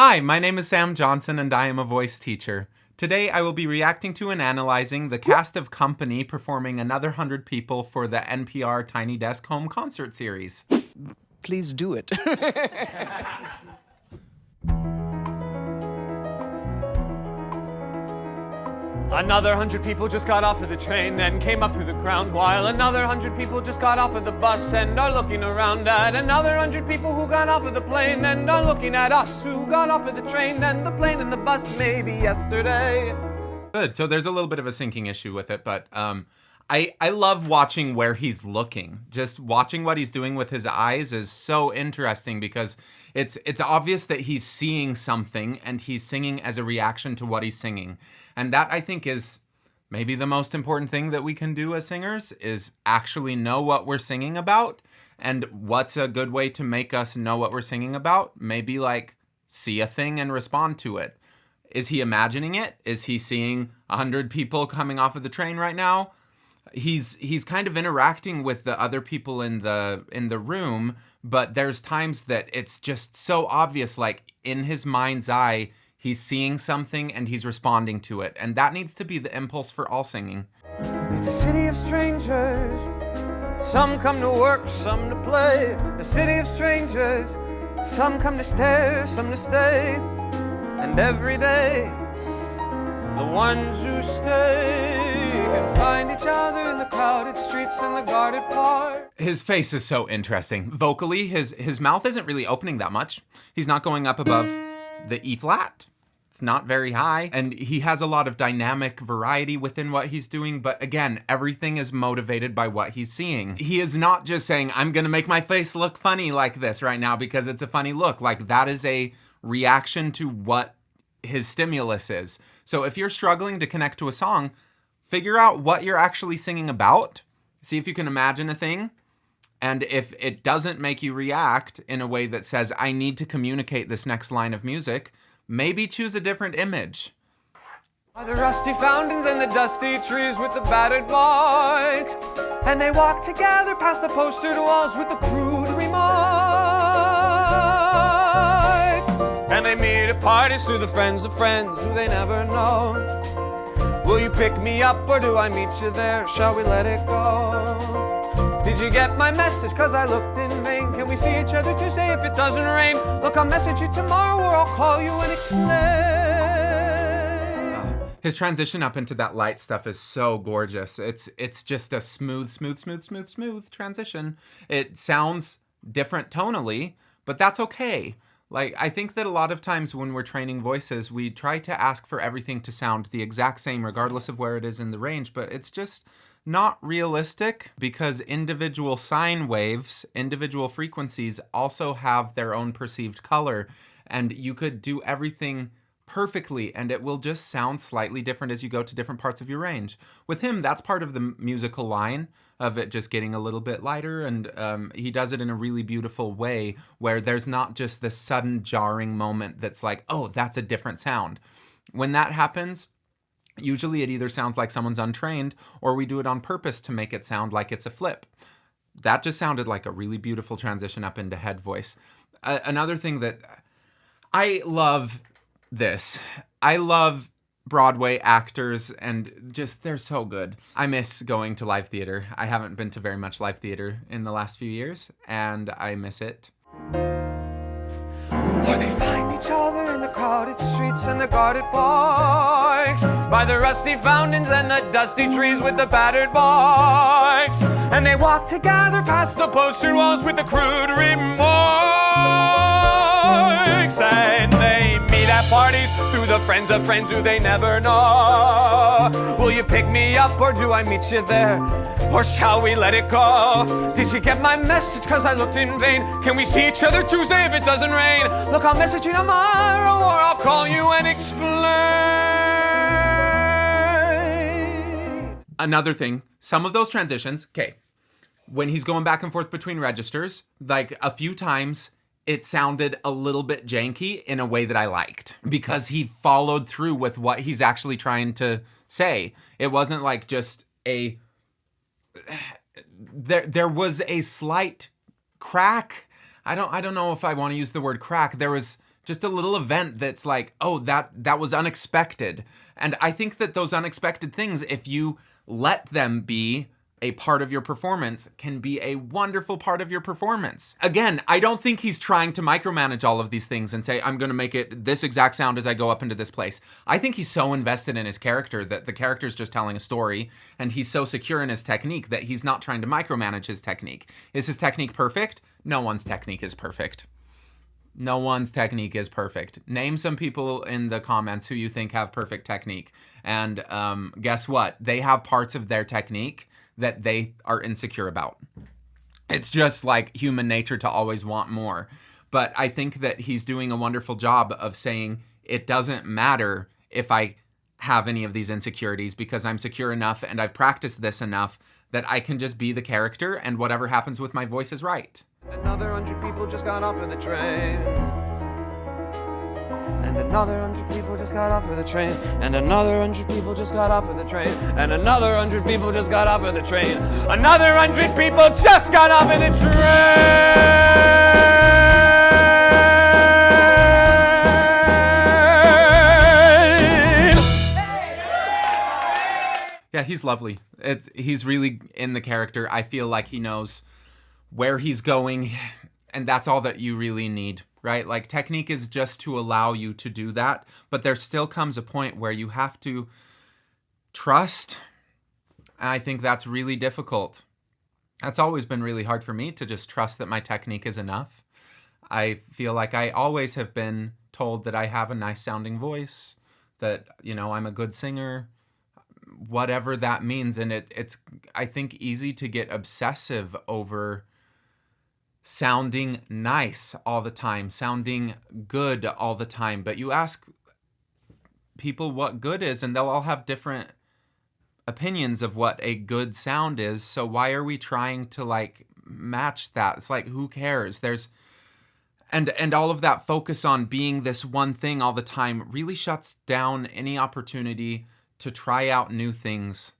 Hi, my name is Sam Johnson and I am a voice teacher. Today I will be reacting to and analyzing the cast of Company performing Another 100 People for the NPR Tiny Desk Home Concert Series. Please do it. Another 100 people just got off of the train and came up through the crowd, while another 100 people just got off of the bus and are looking around at another 100 people who got off of the plane and are looking at us who got off of the train and the plane and the bus maybe yesterday. Good, so there's a little bit of a syncing issue with it, but I love watching where he's looking. Just watching what he's doing with his eyes is so interesting because it's obvious that he's seeing something and he's singing as a reaction to what he's singing. And that, I think, is maybe the most important thing that we can do as singers, is actually know what we're singing about. And what's a good way to make us know what we're singing about? Maybe like see a thing and respond to it. Is he imagining it? Is he seeing 100 people coming off of the train right now? He's kind of interacting with the other people in the room, but there's times that it's just so obvious, like in his mind's eye, he's seeing something and he's responding to it. And that needs to be the impulse for all singing. It's a city of strangers. Some come to work, some to play. A city of strangers. Some come to stare, some to stay. And every day, the ones who stay can find each other in the crowded streets and the guarded park. His face is so interesting. Vocally, his mouth isn't really opening that much. He's not going up above the E flat. It's not very high. And he has a lot of dynamic variety within what he's doing. But again, everything is motivated by what he's seeing. He is not just saying, I'm going to make my face look funny like this right now because it's a funny look. Like, that is a reaction to what his stimulus is. So if you're struggling to connect to a song, figure out what you're actually singing about. See if you can imagine a thing. And if it doesn't make you react in a way that says, I need to communicate this next line of music, maybe choose a different image. By the rusty fountains and the dusty trees with the battered bikes, and they walk together past the postered walls with the crude remarks. And they meet at parties through the friends of friends who they never know. Will you pick me up or do I meet you there? Shall we let it go? Did you get my message? Cause I looked in vain. Can we see each other Tuesday if it doesn't rain? Look, I'll message you tomorrow or I'll call you and explain. His transition up into that light stuff is so gorgeous. It's just a smooth transition. It sounds different tonally, but that's okay. Like, I think that a lot of times when we're training voices, we try to ask for everything to sound the exact same regardless of where it is in the range, but it's just not realistic because individual sine waves, individual frequencies also have their own perceived color, and you could do everything perfectly and it will just sound slightly different as you go to different parts of your range. With him, that's part of the musical line of it just getting a little bit lighter, and he does it in a really beautiful way where there's not just this sudden jarring moment that's like, oh, that's a different sound. When that happens, usually it either sounds like someone's untrained or we do it on purpose to make it sound like it's a flip. That just sounded like a really beautiful transition up into head voice. Another thing that I love I love Broadway actors, and just, they're so good. I miss going to live theater. I haven't been to very much live theater in the last few years, and I miss it. Or they find each other in the crowded streets and the guarded parks, by the rusty fountains and the dusty trees with the battered bikes, and they walk together past the postered walls with the crude remarks, and they meet at parties through the friends of friends who they never know. Will you pick me up or do I meet you there? Or shall we let it go? Did you get my message? Cause I looked in vain. Can we see each other Tuesday if it doesn't rain? Look, I'll message you tomorrow or I'll call you and explain. Another thing, some of those transitions, okay, when he's going back and forth between registers, like a few times, it sounded a little bit janky in a way that I liked because he followed through with what he's actually trying to say. It wasn't like just there was a slight crack. I don't know if I want to use the word crack. There was just a little event that's like, oh, that was unexpected. And I think that those unexpected things, if you let them be a part of your performance, can be a wonderful part of your performance. Again, I don't think he's trying to micromanage all of these things and say, I'm going to make it this exact sound as I go up into this place. I think he's so invested in his character that the character's just telling a story, and he's so secure in his technique that he's not trying to micromanage his technique. Is his technique perfect? No one's technique is perfect. No one's technique is perfect. Name some people in the comments who you think have perfect technique. And guess what? They have parts of their technique that they are insecure about. It's just like human nature to always want more. But I think that he's doing a wonderful job of saying it doesn't matter if I have any of these insecurities because I'm secure enough and I've practiced this enough that I can just be the character and whatever happens with my voice is right. Another 100 people just got off of the train. And another 100 people just got off of the train. And another 100 people just got off of the train. And another 100 people just got off of the train. Another 100 people just got off of the train. Yeah, he's lovely. He's really in the character. I feel like he knows where he's going, and that's all that you really need, right? Like, technique is just to allow you to do that, but there still comes a point where you have to trust, and I think that's really difficult. That's always been really hard for me, to just trust that my technique is enough. I feel like I always have been told that I have a nice sounding voice, that, you know, I'm a good singer, whatever that means, and it's, I think, easy to get obsessive over sounding nice all the time, sounding good all the time. But you ask people what good is, and they'll all have different opinions of what a good sound is. So why are we trying to like match that? It's like, who cares? And all of that focus on being this one thing all the time really shuts down any opportunity to try out new things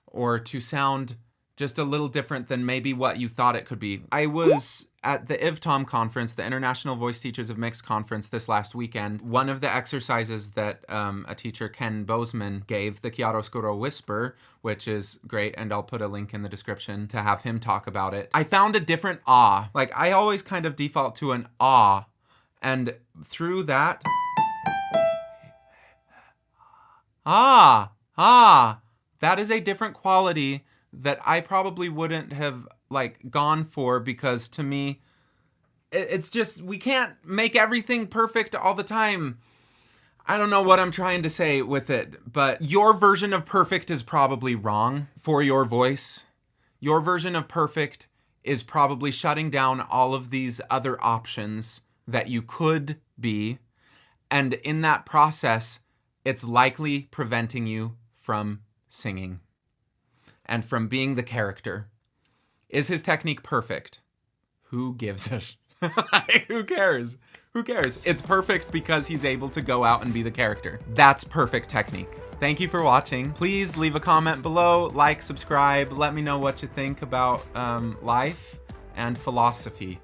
or to sound just a little different than maybe what you thought it could be. I was at the IVTOM conference, the International Voice Teachers of Mix conference, this last weekend. One of the exercises that a teacher, Ken Bozeman, gave, the Chiaroscuro Whisper, which is great, and I'll put a link in the description to have him talk about it. I found a different ah. Like, I always kind of default to an ah, and through that, that is a different quality that I probably wouldn't have like gone for, because to me, it's just, we can't make everything perfect all the time. I don't know what I'm trying to say with it, but your version of perfect is probably wrong for your voice. Your version of perfect is probably shutting down all of these other options that you could be. And in that process, it's likely preventing you from singing and from being the character. Is his technique perfect? Who gives a who cares? Who cares? It's perfect because he's able to go out and be the character. That's perfect technique. Thank you for watching. Please leave a comment below, like, subscribe, let me know what you think about life and philosophy.